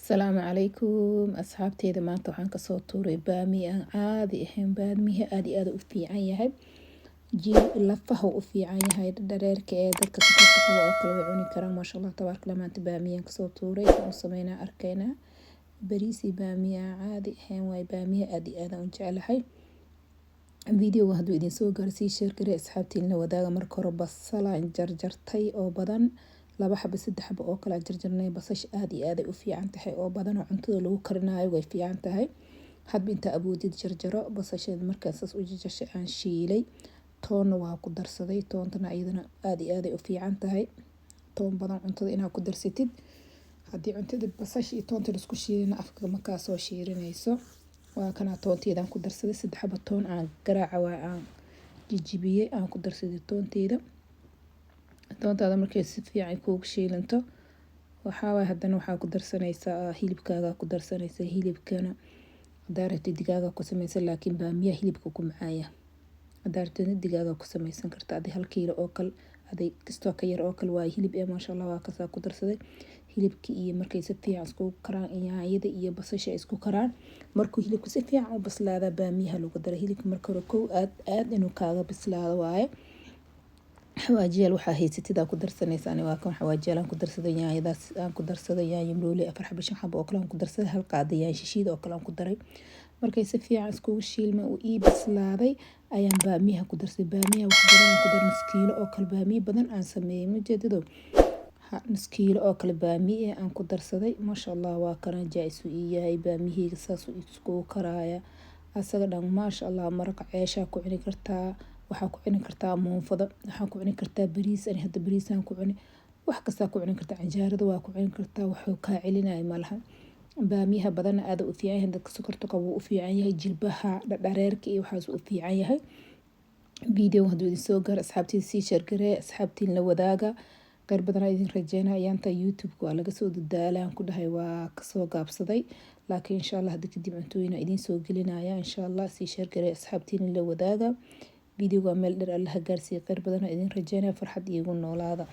السلام عليكم أصحابتي maanta waxaan kasoo tuuray baamiye aan caadi ahayn baamiye aad u fiican yahay lafaha u fiican yahay dhareerka ee dadka sokorta qabo oo kale way cuni karaan maasha Allah tabaaraka Allah maanta baamiye kasoo tuuray waxaan u sameynaa arkaynaa bariisi baamiye aan caadi ahayn way baamiye aad aan u jecelahay video haduu idin soo gaarsii share garee asxaabtiina wadaaga marka hore basal aan jarjartay oo badan laba xabo saddex xabo oo kala jarjarnay basash aad ay u fiican tahay oo badan oo cuntada lagu karinayo way fiican tahay hadba inta awoodid jarjaro basasheed markaas u jarjarshay aan shiilay toonna waa ku darsaday toontana iyadana aad ay u fiican tahay toon badan cuntada inaad ku darsatid hadii cuntada basash iyo toonta isku shiilina afka ma ka soo shiirinayso waa kana toonteedan ku darsaday saddex xabo toon aan garaaca waa aan jijibiyay aan ku darsaday toonteeda toontada markay si fiican ku shiilanto waxa hadana waxa ku darsanaysaa hilibkaaga ku darsanaysaa hilibkana daarta digaaga ku sameeysan laakiin baamiya hilibka ku macaaya daarta digaaga ku sameeysan karta adii 1 kiilo oo kal adii kisto ka yar oo kal waa hilib ee maasha Allah waa ka ku darsaday hilibki iyo markay si fiican isku karaan yaayada iyo basasha isku karaan markuu hilibku si fiican u bislaado baamiyaha lagu daro hilibka marka hore aad inuu kaaga bislaado waaye xawaajiyaal waxa haysatida ku darsanaysan waa kan xawaajiyaal aan ku darsaday yaayadaas aan ku darsaday yaay imrooli 4 xabo 5 xabo oo kale aan ku darsaday hal qaado yaay shishiid oo kale aan ku daray markay si fiican isku shiilma oo ii bislaaday ayaan baamiyaha ku darsaday baamiyaha wax badan ku dar nus kiilo oo kale baamiye badan aan sameeyay majeedido nus kiilo oo kale baamiye aan ku darsaday maasha Allah waa kana jaayisu yahay baamiyihiga saas isku karaaya asaga dhan maasha Allah maraq ceesha ku cuni kartaa waxa ku cuni kartaa muufada waxa ku cuni kartaa bariis ani hadda bariis aan ku cuni wax kasta ku cuni kartaa canjeerada waa ku cuni kartaa wuxuu ka celinay malaha baamiyaha badan aad u fiican yahay dadka sokorta qabo u fiican yahay jilbaha dhareerka iyo waxaas u fiican yahay video haduu idin soo gaar asxaabtii si share garee asxaabtiin la wadaaga qeyb badan idin rajeynaa inta YouTube waa laga soo dadaalaan ku dhahay waa ka soo gaabsaday laakiin insha Allah hadii kadib cuntooyina idin soo gelinaya insha Allah si share garee asxaabtiin la wadaaga video meel dheer Allah gaarsiin qeyb badan idin rajeynaa farxad iigu noolaada